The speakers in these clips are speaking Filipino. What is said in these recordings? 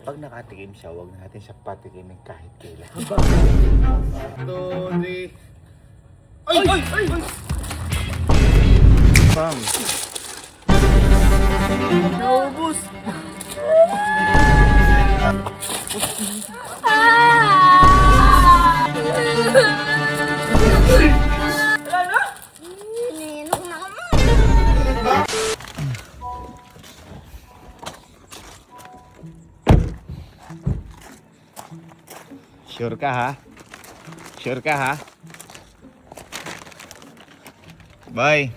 Kapag nakatikim siya, huwag natin siya patikimin kahit kailan. 1, 2, 3. Ay! Ay! Ay! Bam! Naubos! Ninok na kami. Sure ka ha? Sure ka ha? Bye!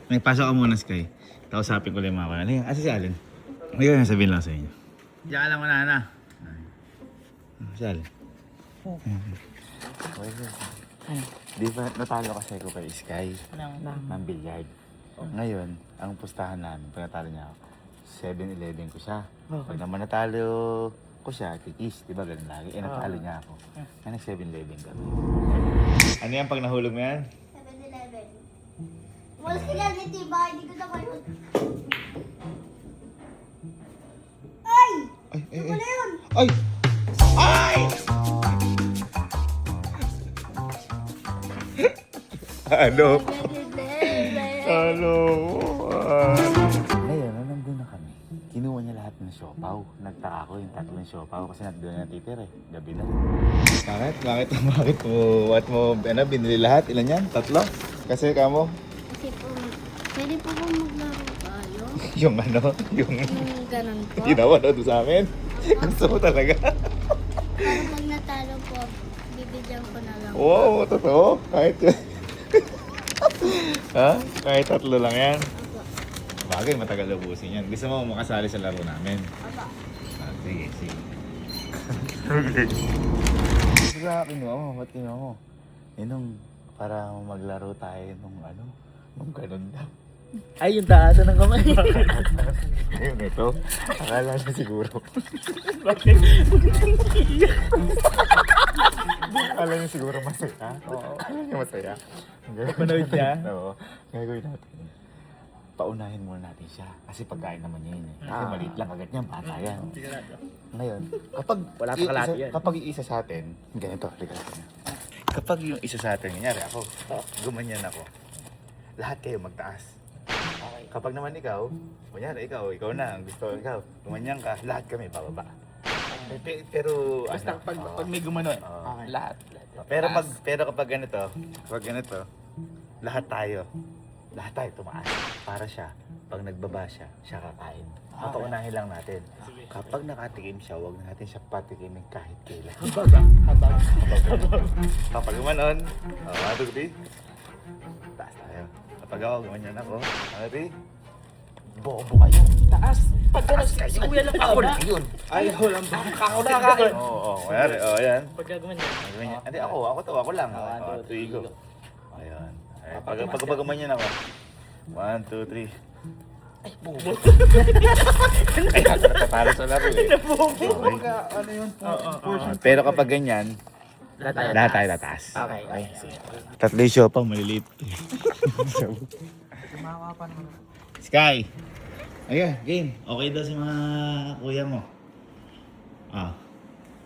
Nagpasok ka muna, Sky. Kausapin ko lang yung mga kanan. Asa si Allen? May kaya sabihin lang sa inyo. Diyan ka lang muna, Ana. Si Allen. Di ba natalo kasi ako kay Sky ng billiard. Ngayon, ang pustahan namin, pag natalo niya ako, 7-11 ko siya. Pag naman natalo ko siya, kikis. Di ba ganun lagi? Eh, natalo niya ako. Kaya nag 7-11 kami. Ano yan pag nahulog mo yan? 7-11. Wala sila dito ba? Hindi ko na kayo. Ay! Ay, ay, Wala yun! ay! Ay! Ano? Ano? Ngayon, nandun na kami. Kinuha niya lahat ng siopaw. Nagtaka ko yung tatlong siopaw kasi nandun na natitira eh. Gabi na. Bakit? Bakit mo, binili lahat? Ilan yan? Tatlo? Kasi kamo? Kasi po, pwede po po maglaro tayo. Yung ano? Yung Yung ganun po. ginawa na doon sa amin? Gusto mo talaga? Para pag natalo po, bibigyan ko na lang. Wow, totoo? Kahit yun. Ha? Kahit tatlo lang yan? Opo. Bagay, matagal ubusin yan. Gusto mo makasali sa laro namin? Opo. Ah, sige, sige. Diba, kinuha mo? Ba't kinuha mo? Nung para maglaro tayo nung ano, nung ganun daw. Ay, yung taasa ng kamay. Ayun, ito. Akala niya siguro. Bakit? Akala niya siguro masaya. Oo, akala niya masaya. Panood niya? Oo. Gagawin natin. Paunahin muna natin siya. Kasi pagkain naman niya yun eh. Kasi maliit lang agad niya, bata yan. Ngayon, kapag Wala pa kalahati yan. Kapag yung isa sa atin, ganito, halika natin. Kapag yung isa sa atin, kunyari ako, gumanyan ako, lahat kayo magtaas. Kapag naman ikaw, kunyari ikaw na, ang gusto ikaw, gumanyan ka, lahat kami bababa. Pero, Basta ano, pag may gumanon, Oo. lahat. pero kapag ganito, lahat tayo tumaas. Para siya, pag nagbaba siya, siya kakain. Papaunahin lang natin. Kapag nakatikim siya, huwag natin siya patikimin kahit kailan. Habag. Kapag gumanon, 1, 2, 3, taas tayo. Kapag ako, gumanyan ako, 1, 2, 3, bobo kayo. Taas. Pag Taas kayo. si Kuya lang Ako na. lang yun. Ay, walang baka. Ako na kakain. Oo, kayari, yan. Pagka gumanyan. Ganyan. Hindi, ako lang. 1, 2, go. Ayan. Pag gumanyan ako. 1, 2, 3. Ay, bubo. Ay, natatalo sa laro eh. Okay. Ano yun? Pero kapag ganyan, lahat tayo tataas. Okay. Okay, sige. Tatlo yung siopaw, maliliit. Sky! Ayan, game. Okay daw sa mga kuya mo.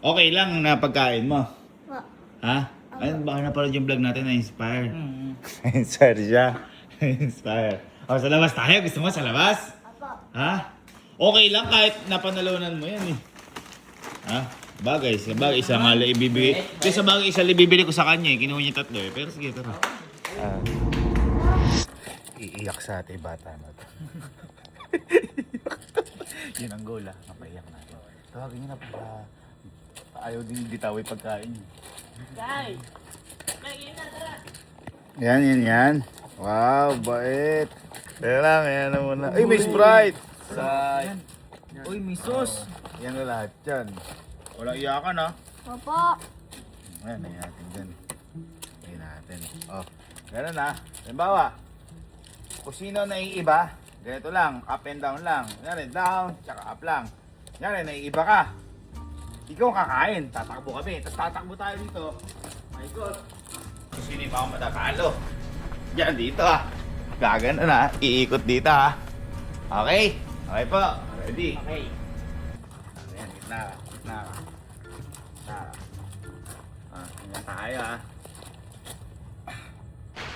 Okay lang na pagkain mo. Po. Ha? Ayun, baka napanood yung vlog natin na-inspire. Na-inspire siya. Na-inspire. Sa labas tayo. Gusto mo sa labas? Opo. Ha? Okay lang kahit napanalunan mo yan eh. Ha? Bagay, isa nga lang ibibigay. Kasi sa bagay, isa lang ibibili ko sa kanya eh. Kinuha niya tatlo eh. Pero sige, tara. Iiyak sa ating bata na to. Yun ang goal ah. Napaiyak natin. Tawagin niyo na para ayaw din bitaw yung pagkain niyo. Guys! Yan. Wow, bait. Kaya lang, yan na muna. Ay, may Sprite! Uy, may sauce. Yan na lahat yan. Walang iyakan ha. Opo. Ayan, lagyan natin dyan. Lagyan natin. Oh, ganun ha. Halimbawa, kung sino naiiba, ganito lang, up and down lang. Yan down, tsaka up lang. Yan naiiba ka. Ikaw kakain, tatakbo kami. Tapos tatakbo tayo dito. My God. Kung sino yung mga matatalo. Diyan, dito ha. Gagano na, iikot dito ha. Okay? Okay po. Ready? Okay. na. Ganyan tayo ha.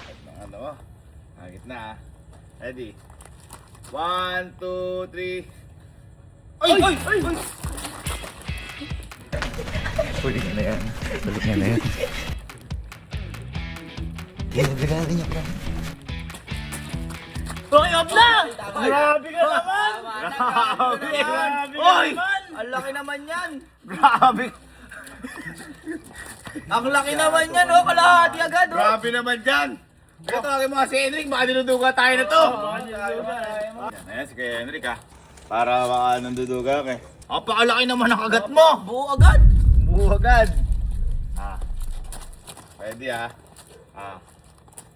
At ng ano mo. Gitna ha. Ready? 1, 2, 3. Ay! Huli ka na yan. Balik na yan. Ginagaling niya pa. Okay, up lang! Grabe ka naman! Grabe! Oy! Ang laki naman yan! Grabe! Ang laki naman yan, oh! Kalahati agad, oh! Grabe naman dyan! Kaya tawagin mo nga si Henrik, baka dinuduga tayo na to! Ayan, si Kuya Henrik ha. Para baka nanduduga ka eh. Pakalaki naman ang kagat mo! Buo agad! Buo agad! Ready ha?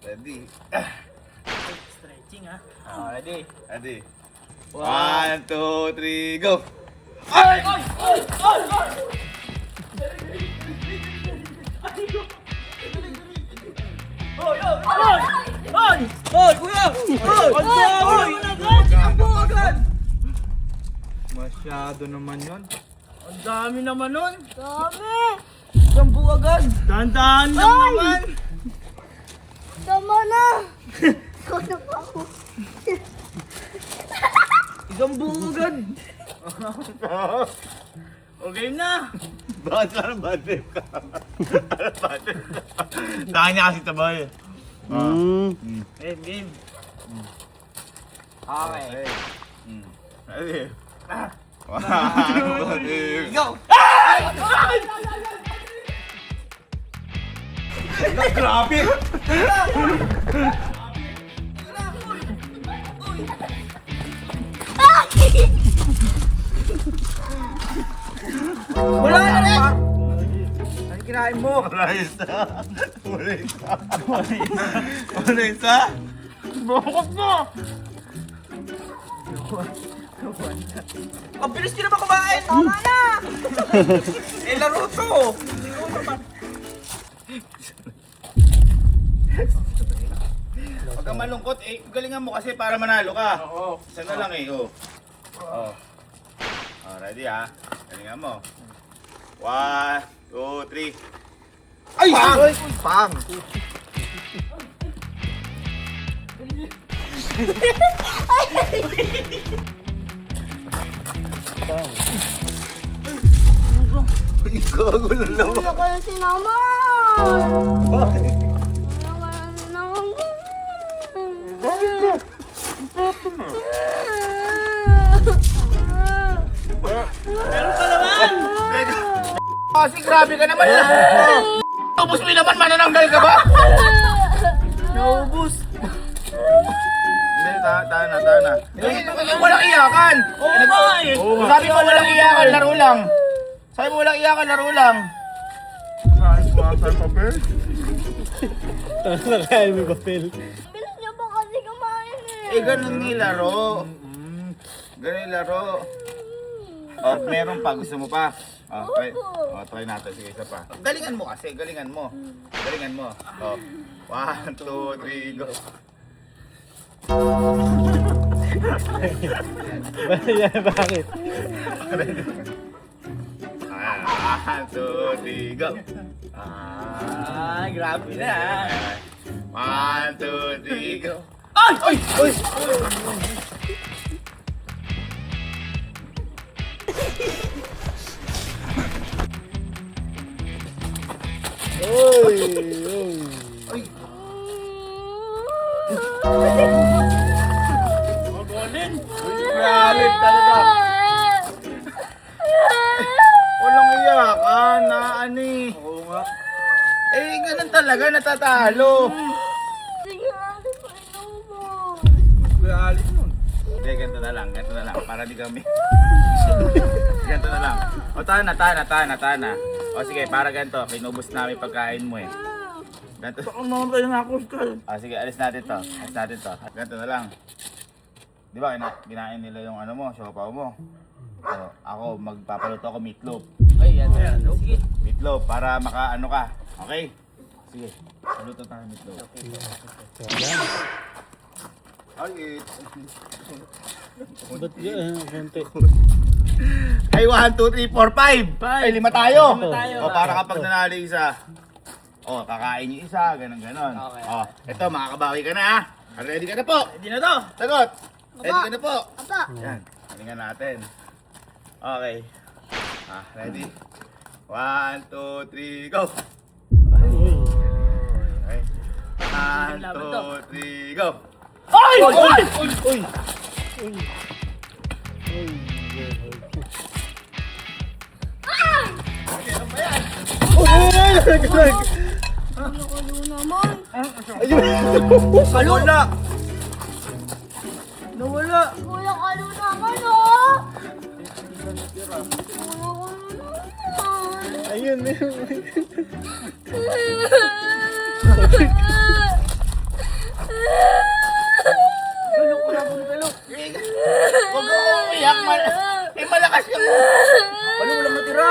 Ready? Stretching, ha? Ready? 1, 2, 3, go! Ay! Hoy, kuya! Hoy! Ang buo agad! Masyado naman yun. Ang dami naman nun! Dami! Ang buo agad! Dahan-dahan lang Ay! naman! Tama na! Ikaw na pa ako. Isang buo agad! Okay na! Bakit parang bad trip ka? Parang bad trip ka. Saan niya kasi tabay. Game. Okay. Ready? 1, 2, 3, Go! Grabe! Wala na rin! Ano kinain mo? Wala isa. Wala isa. Bukot mo! Ang bilis nyo naman kumain! Tama na! Eh, laro to! Huwag kang malungkot. Galingan mo kasi para manalo ka. Oo. Isa na lang eh. Ready ha? Galingan mo. 1, 2, 3. Ay! Pang! Gago na naman. Wala ko na sinama! Bakit? Wala ko na sinama. Meron pa naman! Kasi grabe ka naman. Ubus mo naman, manananggal ka ba? Naubos! Hindi, tayo na. Walang iyakan. Oo nga eh! Sabi mo walang iyakan, laro lang. Sabi mo walang iyakan, laro lang. Bilis niyo po kasi kumain eh. Ganun nilaro. Ganun nilaro. Meron pa. Gusto mo pa? Try natin. Sige, isa pa. Galingan mo kasi. Galingan mo. 1, 2, 3, go. Bakit? 1, 2, 3, go. Grabe na! 1, 2, 3, go. Ay! Ay! Uy! Magolin! Grabe talaga. Walang iyakan na ani. Oo nga. Ganun talaga natatalo. Sige natin po inubos. Kuya Alin nun. Hindi, ganito na lang. Para di kami. Ganito na lang. Tayo na. O sige, para ganito. Kinubos namin pagkain mo eh. Ganito. Baka mamatay na ako, Skull. Sige, alis natin to. Ganito na lang. Di ba, kinain nila yung ano mo, siopaw mo. So, ako, magpapaluto ako meatloaf. Ay, yan. Sige. Meatloaf, para makaano ka. Okay? Sige, paluto tayo meatloaf. Ay, Ba't yan? Konti. Ay, 1, 2, 3, 4, 5. Ay, 5 tayo. Lima tayo. O, para kapag nanalo yung isa. O, kakain yung isa, ganun. Okay. O, ito, makakabawi ka na ha. Ready ka na po. Hindi na to. Sagot. Ready ka na po. Apa. Yan, tingnan natin. Okay. Ready? 1, 2, 3, go! Okay. 1, 2, 3, go! Ay! Ay! Ano naman? Wala! Nawala. Kuya Kalu naman, oh! Kuya Kalu naman. Ayun. Huwag mo umiyak! Malakas ka mo! Ano walang natira?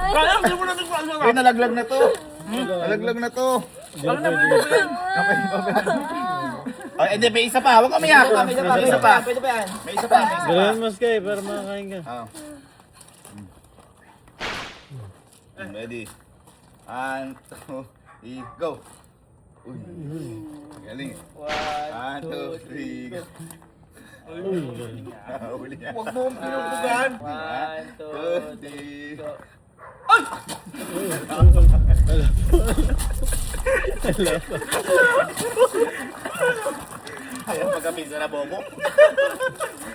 Kaya, hindi mo na nagpasa. Ay, nalaglag na to! Nalaglag na to! Parang nabulo ba yan? Ay, hindi, may isa pa! Huwag ka umiyak! May isa pa! Pwede ba yan? May isa pa! May isa pa! Gawin mas kayo para makakain ka. Oh. Ready? 1, 2, 3, go! Uy, galing. 1, 2, 3, go! Uli niya. Huwag mo pinupugan. 1, 2, 3, go! Ayaw pagkapinsa na bobo.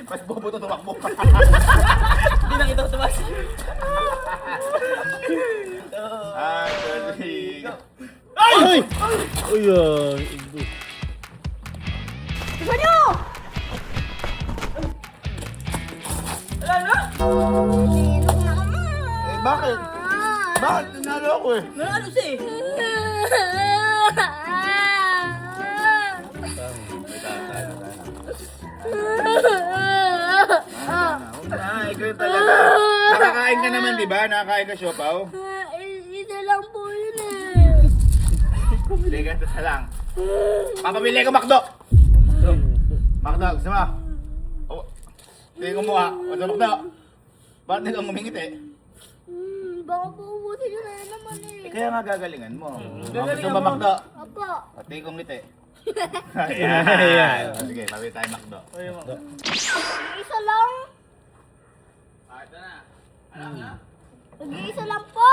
Mas bobo to tumakbo. Hindi na kita tumas. 1, 2, 3, go! Ay! Uy, ibo. Isa nyo! Wala na? Sinok naman. Eh, bakit? Bakit? Tinalo ako eh. Nanalo siya eh. Ikaw talaga. Nakakain ka naman, di ba? Nakakain ka siopaw? Isa lang po yun eh. Hindi ka isa lang. Papamili ko Makdo. Makdo, gusto mo? Oh, hindi ko mukha. Gusto mo Makdo? Bakit hindi kang ngumingiti? Baka po ubusin nyo na naman eh. Kaya nga gagalingan mo. Gusto mo Makdo? Apa. Pati kong ngiti. Ayan. Ayan. Sige, pabili tayo Makdo. Isa lang. Ito na. Nag-iisa lang po.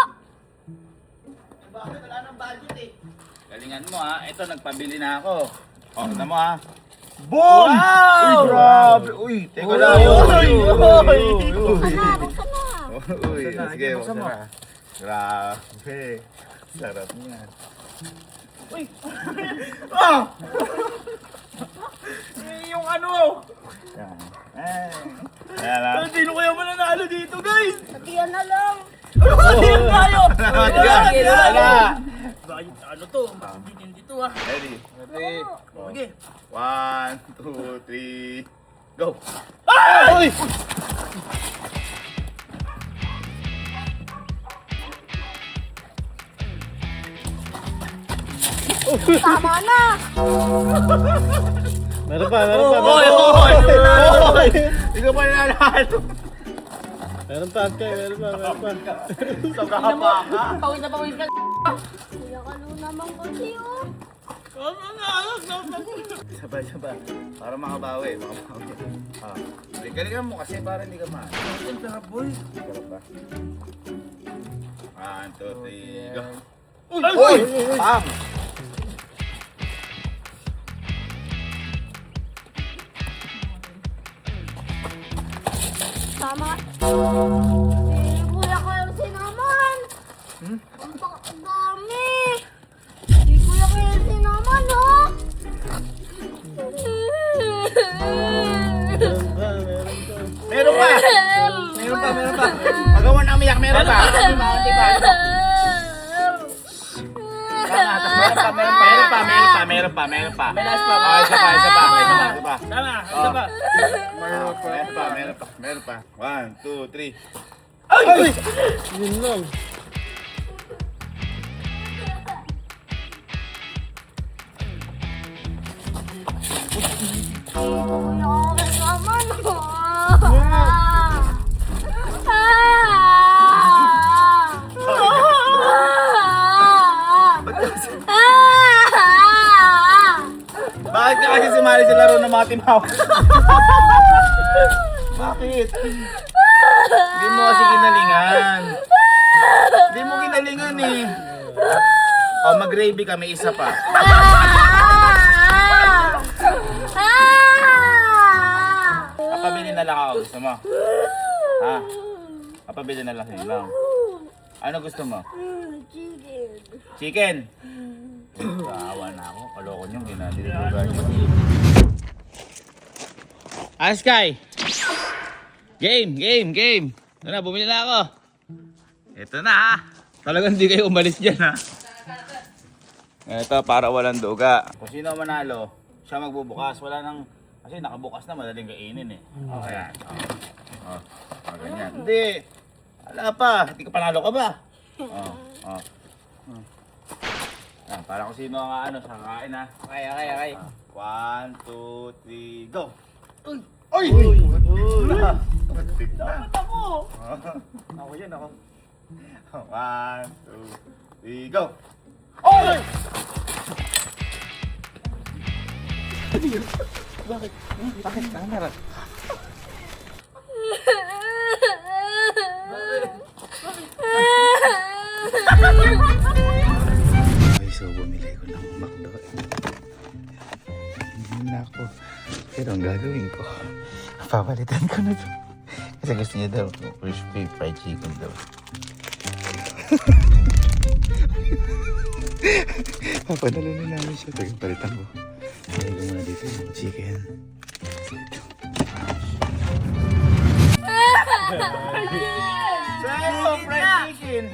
Bakit wala nang budget eh? Galingan mo ha. Ito, nagpabili na ako. O, kita mo ha. Boom! Wow! Uy, grabe! Uy, teka lang. Uy! Buksan na, buksan na. Uy, sige, buksan mo. buksan na. Grabe. Sarap niyan. Uy! Ah! Yung ano? Yan. Kaya lang. Hindi ko kaya mananalo dito, guys! Patiyan na lang. Ayan tayo! Wala. Bakit ano to? Matindi dito ah. Ready? Okay. 1, 2, 3, go! Uy! Tama na. Meron pa. Oy! Ikaw pa nanalo. Meron pa, Kay. Meron pa. Sa kahapa ka. Pawis na pawis ka. Kuya Kalu naman kasi oh. Sabay. Para makabawi. Galingan mo kasi para hindi ka mahal. Ang sarap, boy. Sarap ba? 1, 2, 3, go! Uy! Pam! Tama. Si Kuya Kalu sinaman. Ang dami. Si Kuya Kalu sinaman oh. Meron pa. Meron pa. Pag ako na umiyak, meron pa. Meron pa. May last pa. Isa pa. Tama, isa pa. Meron pa. 1, 2, 3. Ay! Yun lang. Si Kuya Kalu Timaw. Bakit? Hindi mo kasi ginalingan. Hindi mo ginalingan eh. O, mag-gravy ka, may isa pa. Papabili na lang ako. Gusto mo? Ha? Papabili na lang sa'yo lang. Ano gusto mo? Chicken. Chicken? Kaawa na ako. Kaloko nyo. Ginadilibugan nyo. Sky! Game! Ito na, bumili na ako. Ito na ha. Talagang hindi kayo umalis dyan ha. Ito, para walang duga. Kung sino manalo, siya magbubukas. Wala nang... Kasi nakabukas na, madaling kainin eh. Ayan. Ganyan. Hindi. Wala pa. Hindi ka panalo ka ba? Para kung sino ang ano, sa kakain ha. Okay. 1, 2, 3, go! Uy! Uy! Dapat ako! Ako yan ako. 1, 2, 3, go! Oy! Bakit camera? Okay, so bumili ko ng McDo. Hindi na ako. Pero ang gagawin ko, papalitan ko na ito. Kasi gusto niya daw, crispy fried chicken daw. Papadalo na namin siya. Teka, palitan ko. Palitan ko muna dito yung chicken. Sa'yo, fried chicken!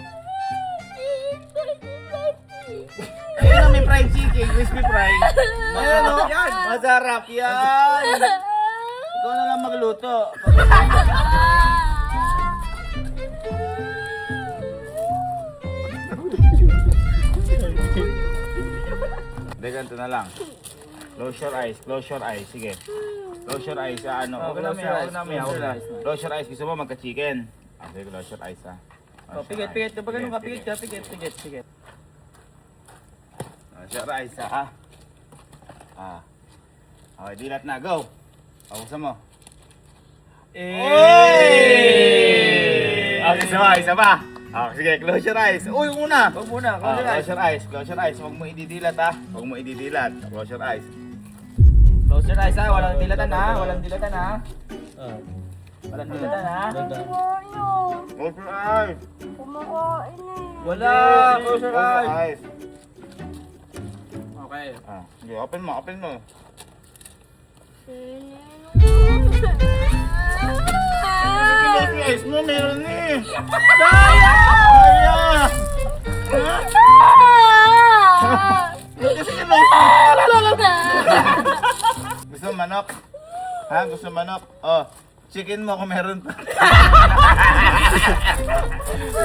Ayun na, may fried chicken, crispy fried. Masarap yan! Masarap yan! Ikaw na lang magluto. Hindi, ganito na lang. Close your eyes, sige. Close your eyes, ano? Oh, Huwag close your eyes, na. close your eyes. Close your eyes, gusto mo magka-chicken. Sige, close your eyes, ha. Oh, pigit. Diba ganun ka? Pigit. Close your eyes, ha. Okay, dilat na, go. Pakusa mo. Isa pa. Sige, close your eyes. Uy, una. Huwag muna. Close your eyes. Huwag mo ididilat, ha. Close your eyes. Close your eyes ha. Walang dilatan ha. Ah. Walang dilatan ha. Close your eyes. Kumakain eh. Wala. Close your eyes. Okay. Sige, open mo. Close your eyes mo, meron eh. Kaya! Kasi close mo. Gusto mo manok? Ha? Gusto mo manok? Oh, chicken mo kung meron pa.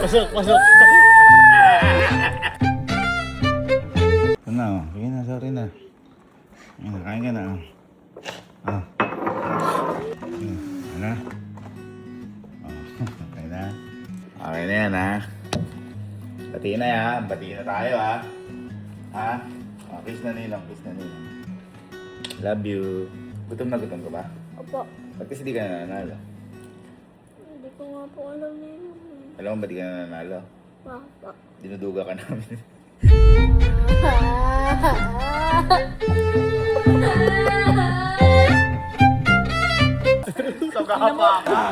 Pasok. Ano? Sige na, sorry na. Kain ka na. Ano? Okay na. Okay na yan, ha? Batiin na yan. Batiin na tayo, ha? Ha? Kiss na nilang. Love you. Gutom ka ba? Opo. Ba't kasi di ka nananalo? Hindi ko nga po alam na yun. Alam mo ba di ka nananalo? Bakit? Dinuduga ka namin. So kakapa ka.